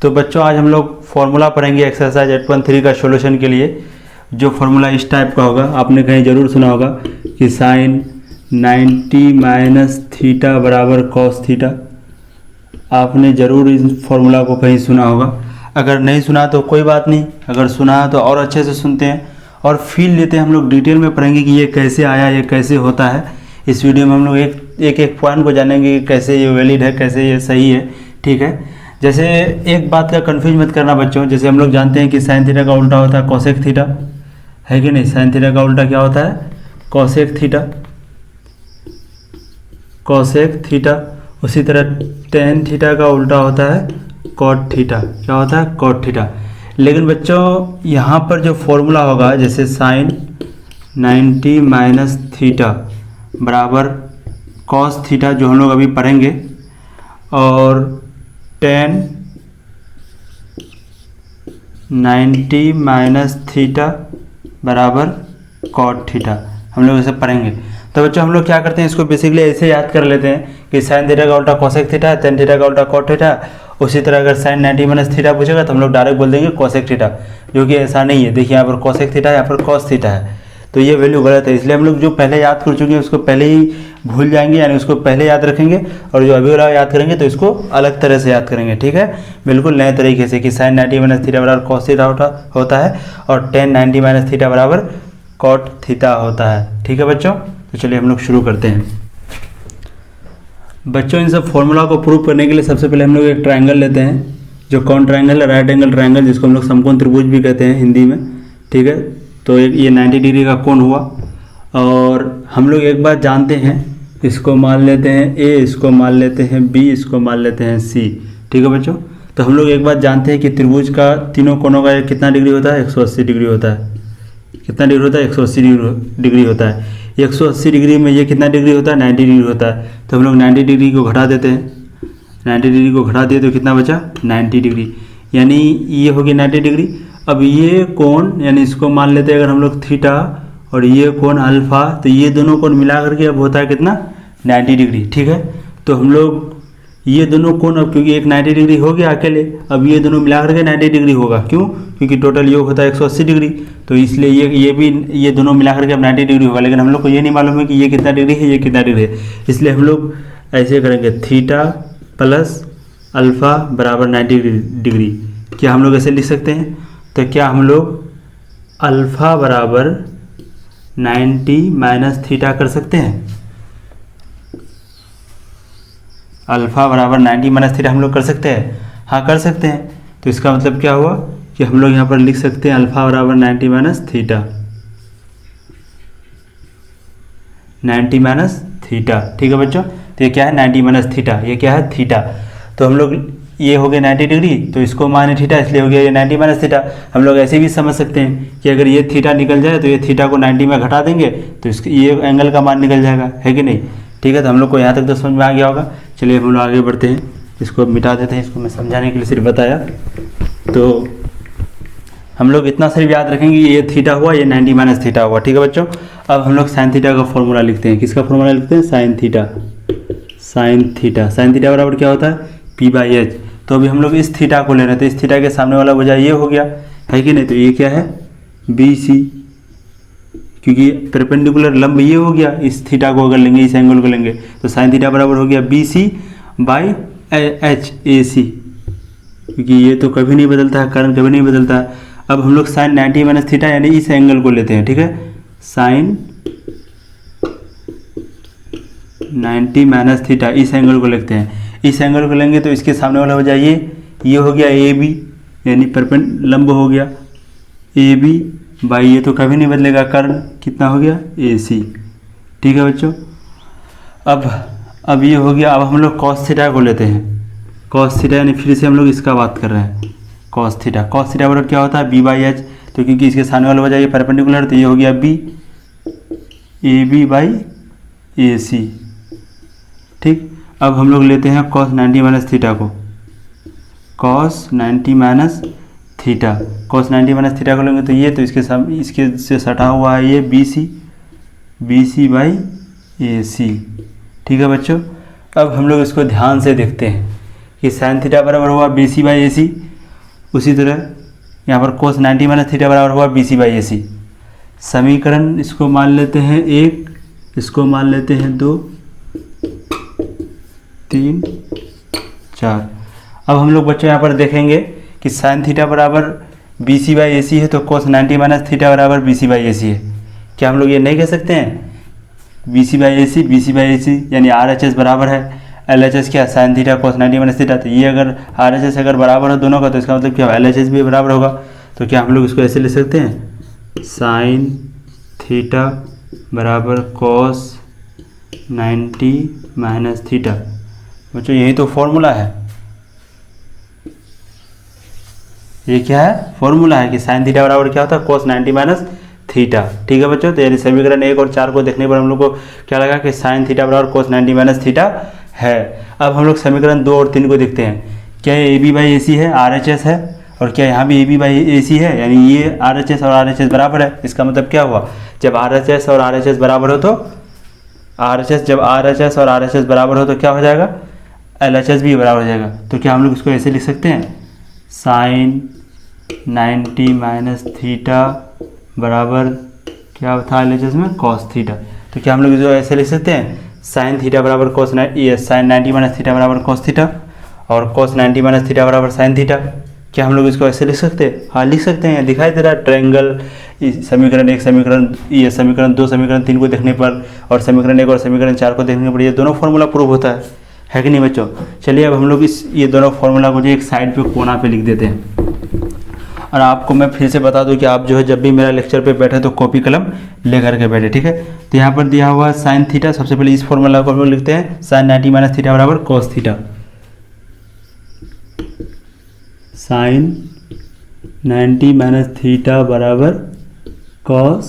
तो बच्चों आज हम लोग फॉर्मूला पढ़ेंगे एक्सरसाइज 8.3 का सॉल्यूशन के लिए। जो फॉर्मूला इस टाइप का होगा, आपने कहीं ज़रूर सुना होगा कि साइन 90 माइनस थीटा बराबर कॉस थीटा। आपने ज़रूर इस फॉर्मूला को कहीं सुना होगा। अगर नहीं सुना तो कोई बात नहीं, अगर सुना तो और अच्छे से सुनते हैं और फील लेते हैं। हम लोग डिटेल में पढ़ेंगे कि ये कैसे आया, ये कैसे होता है। इस वीडियो में हम लोग एक पॉइंट को जानेंगे कि कैसे ये वैलिड है, कैसे ये सही है। ठीक है, जैसे एक बात का कन्फ्यूज मत करना बच्चों। जैसे हम लोग जानते हैं कि साइन थीटा का उल्टा होता है कोसेक थीटा, है कि नहीं। साइन थीटा का उल्टा क्या होता है? Cosec theta, cosec theta. उसी तरह टेन थीटा का उल्टा होता है कॉट थीटा। क्या होता है? Cot theta. लेकिन बच्चों यहाँ पर जो फॉर्मूला होगा, जैसे साइन 90 माइनस थीटा बराबर कॉस थीटा, जो हम लोग अभी पढ़ेंगे, और टेन 90 माइनस थीटा बराबर कॉट थीटा, हम लोग इसे पढ़ेंगे। तो बच्चों हम लोग क्या करते हैं, इसको बेसिकली ऐसे याद कर लेते हैं कि साइन थीटा का उल्टा कोसेक थीटा है, टेन थीटा का उल्टा कॉट थीटा। उसी तरह अगर साइन 90 माइनस थीटा पूछेगा तो हम लोग डायरेक्ट बोल देंगे कोसेक थीटा, जो कि ऐसा नहीं है। देखिए यहाँ पर कोसेक थीटा है, यहाँ पर कॉस थीटा है, तो ये वैल्यू गलत है। इसलिए हम लोग जो पहले याद कर चुके हैं उसको पहले ही भूल जाएंगे, यानी उसको पहले याद रखेंगे, और जो अभी वाला याद करेंगे तो इसको अलग तरह से याद करेंगे। ठीक है, बिल्कुल नए तरीके से कि साइन 90 माइनस थीटा बराबर कॉस थीटा होता है और टेन 90 माइनस थीटा बराबर कॉट थीटा होता है। ठीक है बच्चों, तो चलिए हम लोग शुरू करते हैं। बच्चों इन सब फॉर्मूला को प्रूव करने के लिए सबसे पहले हम लोग एक ट्रायंगल लेते हैं, जो कौन ट्रायंगल है? राइट एंगल ट्रायंगल, जिसको हम लोग समकोण त्रिभुज भी कहते हैं हिंदी में। ठीक है, तो ये 90 डिग्री का कोण हुआ। और हम लोग एक बात जानते हैं, इसको मान लेते हैं ए, इसको मान लेते हैं बी, इसको मान लेते हैं सी। ठीक है बच्चों, तो हम लोग एक बात जानते हैं कि त्रिभुज का तीनों कोणों का कितना डिग्री होता है? 180 डिग्री होता है। कितना डिग्री होता है? 180 डिग्री होता है। 180 डिग्री में ये कितना डिग्री होता है? 90 डिग्री होता है। तो हम लोग 90 डिग्री को घटा देते हैं। 90 डिग्री को घटा दिए तो कितना बचा? 90 डिग्री, यानी ये होगी 90 डिग्री। अब ये कोण, यानी इसको मान लेते हैं अगर हम लोग थीटा, और ये कोण अल्फा, तो ये दोनों कोण मिला करके अब होता है कितना? 90 डिग्री। ठीक है, तो हम लोग ये दोनों कोण, अब क्योंकि एक 90 डिग्री हो गया अकेले, अब ये दोनों मिला करके 90 डिग्री होगा। क्यों? क्योंकि टोटल योग होता है 180 डिग्री, तो इसलिए ये दोनों मिला करके अब 90 डिग्री होगा। लेकिन हम लोग को ये नहीं मालूम है कि ये कितना डिग्री है, ये कितना डिग्री है। इसलिए हम लोग ऐसे करेंगे, थीटा प्लस अल्फा बराबर 90 डिग्री। क्या हम लोग ऐसे लिख सकते हैं? तो क्या हम लोग अल्फा बराबर 90 माइनस थीटा कर सकते हैं? अल्फा बराबर 90 माइनस थीटा हम लोग कर सकते हैं? हाँ, कर सकते हैं। तो इसका मतलब क्या हुआ कि हम लोग यहाँ पर लिख सकते हैं अल्फा बराबर 90 माइनस थीटा, 90 माइनस थीटा। ठीक है बच्चों, तो ये क्या है? 90 माइनस थीटा। ये क्या है? थीटा। तो हम लोग ये हो गया 90 डिग्री, तो इसको माने थीटा, इसलिए हो गया ये 90 माइनस थीटा। हम लोग ऐसे भी समझ सकते हैं कि अगर ये थीटा निकल जाए तो ये थीटा को 90 में घटा देंगे तो ये एंगल का मान निकल जाएगा, है कि नहीं। ठीक है, तो हम लोग को यहाँ तक तो समझ में आ गया होगा। चलिए हम लोग आगे बढ़ते हैं, इसको मिटा देते हैं। इसको मैं समझाने के लिए सिर्फ बताया। तो हम लोग इतना सिर्फ याद रखेंगे, ये थीटा हुआ, ये 90 माइनस थीटा हुआ। ठीक है बच्चों, अब हम लोग साइन थीटा का फॉर्मूला लिखते हैं। किसका फॉर्मूला लिखते हैं? Sine theta. Sine theta, sine theta बराबर क्या होता है? P by H. तो अभी हम लोग इस थीटा को ले रहे थे, इस थीटा के सामने वाला भुजा ये हो गया, है कि नहीं। तो ये क्या है? बी सी, क्योंकि परपेंडिकुलर लंब ये हो गया। इस थीटा को अगर लेंगे, इस एंगल को लेंगे, तो साइन थीटा बराबर हो गया B C by H A C, क्योंकि ये तो कभी नहीं बदलता है, कारण कभी नहीं बदलता है। अब हम लोग साइन 90 माइनस थीटा यानी इस एंगल को लेते हैं। ठीक है, साइन 90 माइनस थीटा, इस एंगल को लेते हैं। इस एंगल को लेंगे तो इसके सामने वाला हो जाए ये हो गया ए बी, यानी लंब हो गया ए बी बाई, ये तो कभी नहीं बदलेगा, कारण कितना हो गया? ए सी। ठीक है बच्चों, अब ये हो गया। अब हम लोग कॉस थीटा को लेते हैं। कॉस थीटा यानी फिर से हम लोग इसका बात कर रहे हैं, कॉस थीटा। कॉस थीटा बराबर क्या होता है? B by H. तो क्योंकि इसके सामने वाला हो जाए परपेंडिकुलर, तो ये हो गया B A B by A सी। ठीक, अब हम लोग लेते हैं कॉस 90 माइनस थीटा को, cos 90 minus theta. Cos 90 minus theta को लेंगे तो ये, तो इसके से सटा हुआ है ये बी सी बाई ए सी। ठीक है बच्चों, अब हम लोग इसको ध्यान से देखते हैं कि साइन थीटा बराबर हुआ बी सी बाई ए सी, उसी तरह यहाँ पर cos 90 माइनस थीटा बराबर हुआ BC बाई AC। समीकरण इसको मान लेते हैं 1, इसको मान लेते हैं 2, 3, 4। अब हम लोग बच्चों यहाँ पर देखेंगे कि साइन थीटा बराबर BC बाई AC है तो cos 90 माइनस थीटा बराबर BC बाई AC है। क्या हम लोग ये नहीं कह सकते हैं BC बाई AC यानी RHS बराबर है LHS क्या sign theta cos 90 minus theta. तो ये अगर RHS अगर बराबर हो दोनों का तो इसका मतलब क्या LHS भी बराबर होगा। तो क्या हम लोग इसको ऐसे लिख सकते हैं साइन थीटा बराबर cos 90 माइनस थीटा। बच्चों यही तो फॉर्मूला है, ये क्या है फॉर्मूला है कि साइन थीटा बराबर क्या होता है cos 90 माइनस थीटा। ठीक है बच्चों, तो यानी समीकरण 1 और 4 को देखने पर हम लोग को क्या लगा कि साइन थीटा बराबर cos 90 माइनस थीटा है। अब हम लोग समीकरण 2 और 3 को देखते हैं। क्या ये AB बाई AC है RHS है, और क्या यहाँ भी AB बाई AC है, यानी ये RHS और RHS बराबर है। इसका मतलब क्या हुआ, जब RHS और RHS बराबर हो तो जब RHS और RHS बराबर हो तो क्या हो जाएगा LHS भी बराबर हो जाएगा। तो क्या हम लोग इसको ऐसे लिख सकते हैं साइन 90 माइनस थीटा बराबर क्या था LHS में cos थीटा। तो क्या हम लोग इसको ऐसे लिख सकते हैं साइन थीटा बराबर cos साइन 90 माइनस थीटा बराबर cos थीटा और cos 90 माइनस थीटा बराबर साइन थीटा। क्या हम लोग इसको ऐसे लिख सकते हैं, हाँ लिख सकते हैं। दिखाई दे रहा है ट्रायंगल समीकरण 1 समीकरण ये समीकरण 2 समीकरण 3 को देखने पर और समीकरण 1 और समीकरण 4 को देखने पर ये दोनों फार्मूला प्रूव होता है कि नहीं बच्चों। चलिए अब हम लोग ये दोनों फार्मूला को जो एक साइड पे कोना पे लिख देते हैं। और आपको मैं फिर से बता दूं कि आप जो है जब भी मेरा लेक्चर पे बैठे तो कॉपी कलम ले करके बैठे, ठीक है। तो यहाँ पर दिया हुआ साइन थीटा, सबसे पहले इस फॉर्मूला को हम लोग लिखते हैं साइन 90 माइनस थीटा बराबर cos theta. Sine 90 minus theta बराबर cos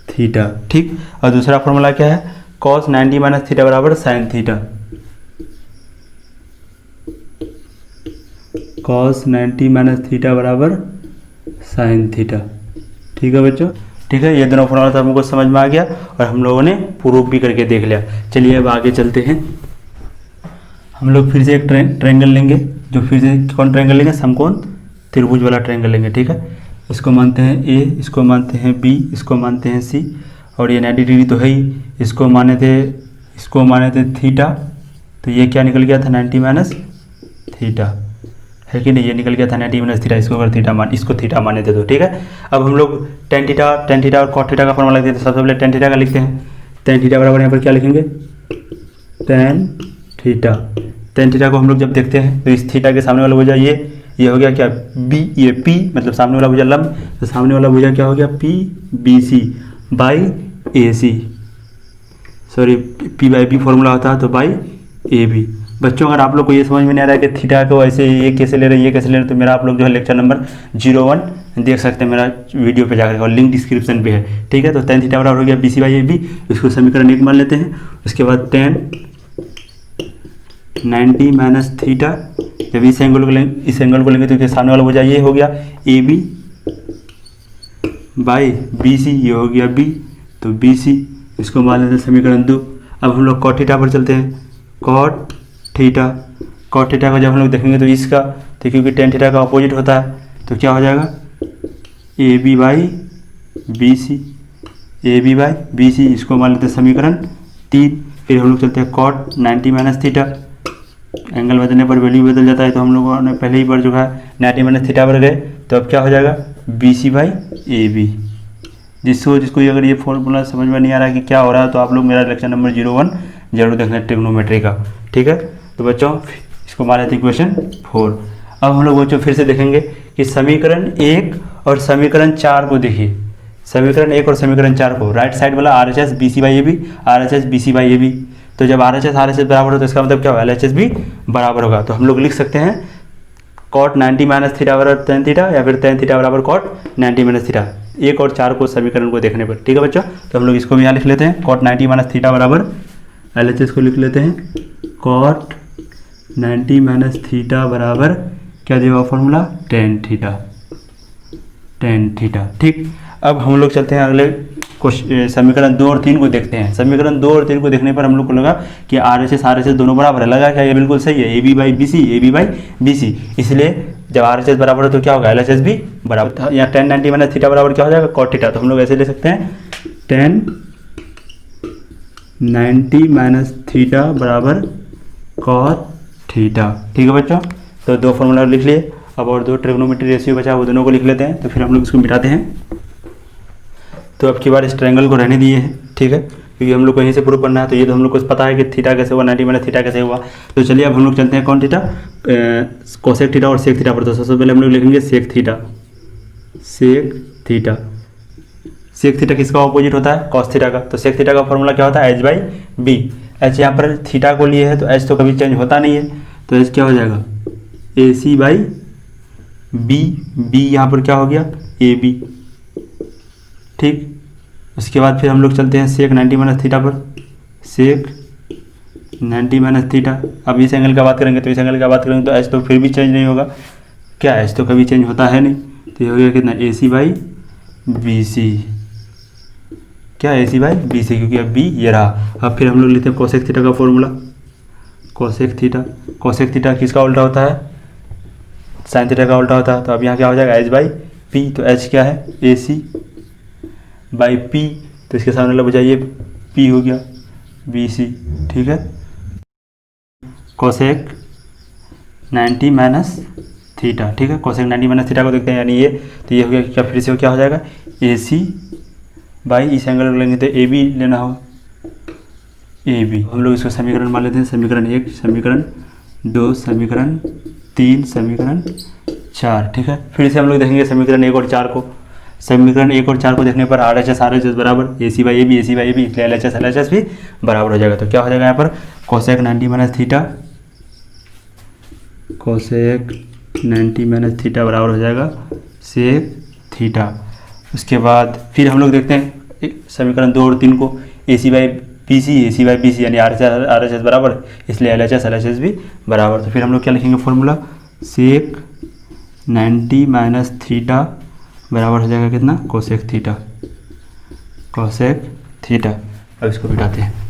थीटा, ठीक। और दूसरा फॉर्मूला क्या है cos 90 माइनस थीटा बराबर sine theta. cos 90 minus theta बराबर साइन थीटा, ठीक है बच्चों। ठीक है, ये दोनों फॉर्मूला तो हमको समझ में आ गया और हम लोगों ने प्रूफ भी करके देख लिया। चलिए अब आगे चलते हैं। हम लोग फिर से एक ट्रायंगल लेंगे, जो फिर से कौन ट्रायंगल लेंगे समकोण त्रिभुज वाला ट्रायंगल लेंगे, ठीक है। इसको मानते हैं A, इसको मानते हैं B, इसको मानते हैं C, और ये 90 डिग्री तो है ही। इसको माने थे थीटा, तो ये क्या निकल गया था 90 माइनस थीटा, है कि नहीं। ये निकल गया था 90 माइनस थीटा, इसको थीटा माने थे तो ठीक है। अब हम लोग टेन थीटा और कॉट थीटा का फॉर्मूला लिखते हैं। तो सबसे पहले टेन थीटा का लिखते हैं। टेन थीटा बराबर यहाँ पर क्या लिखेंगे टेन थीटा को हम लोग जब देखते हैं तो इस थीटा के सामने वाला भुजा ये हो गया क्या बी, ये पी मतलब सामने वाला भुजा लंब, तो सामने वाला भुजा क्या हो गया P B C by A C, sorry P by B formula होता है तो बाई ए बी। बच्चों अगर आप लोग को ये समझ में नहीं आ रहा है कि थीटा को ऐसे ये कैसे ले रहे हैं ये कैसे ले रहे हैं, तो मेरा आप लोग जो है लेक्चर नंबर 01 देख सकते हैं मेरा वीडियो पे जाकर, और लिंक डिस्क्रिप्शन पे है, ठीक है। तो टेन थीटा बराबर हो गया B C by A B, इसको समीकरण 1 मान लेते हैं। उसके बाद टेन 90 माइनस थीटा, जब इस एंगल को लेंगे तो सामने वाला भुजा ये हो गया A B by B C, ये हो गया बी, तो बी सी इसको मान लेते हैं समीकरण 2। अब हम लोग कॉट थीटा पर चलते हैं। कॉट थीटा को जब हम लोग देखेंगे तो इसका, तो क्योंकि टेन थीटा का अपोजिट होता है तो क्या हो जाएगा A B by B C, इसको मान लेते हैं समीकरण 3। फिर हम लोग चलते हैं कॉट 90 माइनस थीटा, एंगल बदलने पर वैल्यू बदल जाता है, तो हम लोगों ने पहले ही बार जो है 90 माइनस थीटा पर गए, तो अब क्या हो जाएगा B C by A B. जिसको अगर ये फॉर्मूला समझ में नहीं आ रहा है कि क्या हो रहा है, तो आप लोग मेरा लेक्चर नंबर 01 जरूर देखना ट्रिग्नोमेट्री का, ठीक है। तो बच्चों इसको मान लेते हैं इक्वेशन 4। अब हम लोग बच्चों फिर से देखेंगे कि समीकरण 1 और समीकरण 4 को देखिए। समीकरण 1 और समीकरण 4 को राइट साइड वाला R H S B C by A B, R H S B C by A B, तो जब आर एच एस बराबर हो तो इसका मतलब क्या होगा एल एच एस भी बराबर होगा। तो हम लोग लिख सकते हैं कॉट 90 माइनस थीटा बराबर टेन थीटा, या फिर टेन थीटा बराबर कॉट 90 माइनस थीटा, 1 और 4 को समीकरण को देखने पर, ठीक है बच्चों। तो हम लोग इसको भी यहाँ लिख लेते हैं कॉट 90 माइनस थीटा बराबर एल एच एस को लिख लेते हैं कॉट 90 माइनस थीटा बराबर क्या दिया हुआ फॉर्मूला टेन थीटा, ठीक। अब हम लोग चलते हैं अगले समीकरण 2 और 3 को देखते हैं। समीकरण 2 और 3 को देखने पर हम लोग को लगा कि आर एच एस दोनों बराबर है, लगा क्या ये बिल्कुल सही है, A B by B C, A B by B C, इसलिए जब RHS बराबर है तो क्या होगा, LHS भी बराबर। यहाँ tan 90 माइनस थीटा बराबर क्या हो जाएगा, cot थीटा। तो हम लोग ऐसे ले सकते हैं tan 90 माइनस थीटा बराबर cot थीटा। ठीक है बच्चों, तो दो फॉर्मूला लिख लिए। अब और दो ट्रिग्नोमेट्री रेशियो बचा, वो दोनों को लिख लेते हैं, तो फिर हम लोग इसको मिटाते हैं। तो अब की बार इस ट्रायंगल को रहने दिए हैं, ठीक है, क्योंकि हम लोग को यहीं से प्रूव करना है। तो ये तो हम लोग को पता है कि थीटा कैसे हुआ, 90 माइनस थीटा कैसे हुआ। तो चलिए अब हम लोग चलते हैं कौन थीटा, कोसेक थीटा और सेक थीटा पर। तो सबसे पहले हम लोग लिखेंगे sec theta. Sec theta, sec theta किसका ऑपोजिट होता है, कॉस थीटा का। तो सेक थीटा का फॉर्मूला क्या होता है, एच बाई बी। एच यहाँ पर थीटा को लिए है तो एच तो कभी चेंज होता नहीं है, तो एच क्या हो जाएगा, ए सी बाई बी। बी यहाँ पर क्या हो गया, ए बी। ठीक, उसके बाद फिर हम लोग चलते हैं सेक 90 माइनस थीटा पर। सेक 90 माइनस थीटा। अब इस एंगल का बात करेंगे, तो इस एंगल का बात करेंगे तो एच तो फिर भी चेंज नहीं होगा, क्या एच तो कभी चेंज होता है नहीं। तो ये हो गया कितना, ए सी बाई बी सी। क्या, ए सी बाई बी सी, क्योंकि अब बी ये रहा। अब फिर हम लोग लेते हैं कोसेक थीटा का formula. Cosec theta, cosec theta किसका उल्टा होता है, साइन थीटा का उल्टा होता है। तो अब यहाँ क्या हो जाएगा, एच बाई पी। तो एच क्या है, ए सी बाई पी। तो इसके सामने लग जाइए, पी हो गया बी सी। ठीक है, कोसेक 90 माइनस थीटा। ठीक है, कोसेक 90 माइनस थीटा को देखते हैं, यानी ये, तो ये हो गया क्या, फिर से क्या हो जाएगा, ए सी बाई, इस एंगल को लेंगे तो ए बी लेना होगा, ए बी। हम लोग इसको समीकरण मान लेते हैं, समीकरण 1, समीकरण 2, समीकरण 3, समीकरण 4। ठीक है, फिर से हम लोग देखेंगे समीकरण 1 और 4 को। समीकरण 1 और 4 को देखने पर RHS बराबर A C by A B, A C by A B, इसलिए LHS भी बराबर हो जाएगा। तो क्या हो जाएगा यहाँ पर, cosec 90 minus theta, cosec 90 minus theta बराबर हो जाएगा सेक थीटा। उसके बाद फिर हम लोग देखते हैं समीकरण 2 और 3 को, A C by P C, A C by P C, यानी RHS बराबर, इसलिए LHS भी बराबर। तो फिर हम लोग क्या लिखेंगे फॉर्मूला, सेक 90 माइनस थीटा बराबर हो जाएगा कितना, कोसेक थीटा, कोसेक थीटा। अब इसको मिटाते हैं।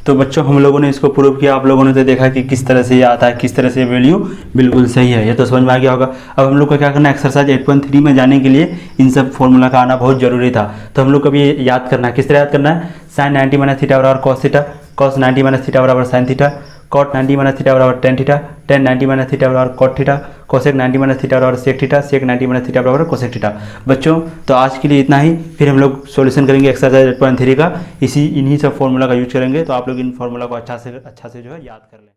तो बच्चों हम लोगों ने इसको प्रूव किया, आप लोगों ने तो देखा कि किस तरह से ये आता है, किस तरह से वैल्यू बिल्कुल सही है, ये तो समझ में आ गया होगा। अब हम लोग को क्या करना है, एक्सरसाइज 8.3 में जाने के लिए इन सब फॉर्मूला का आना बहुत जरूरी था। तो हम लोग को भी याद करना है, किस तरह याद करना है, साइन 90 माइनस थीटा बराबर cos theta, cos 90 minus theta बराबर sine theta, cot 90 minus theta बराबर tan theta, tan 90 minus theta बराबर cot theta, cosec 90 minus theta बराबर sec theta, sec 90 minus theta बराबर कोसेक थीटा। बच्चों तो आज के लिए इतना ही, फिर हम लोग सॉल्यूशन करेंगे एक्सरसाइज 8.3 का, इन्हीं सब फॉर्मूला का यूज करेंगे। तो आप लोग इन फॉर्मूला को अच्छा से जो है याद कर लें।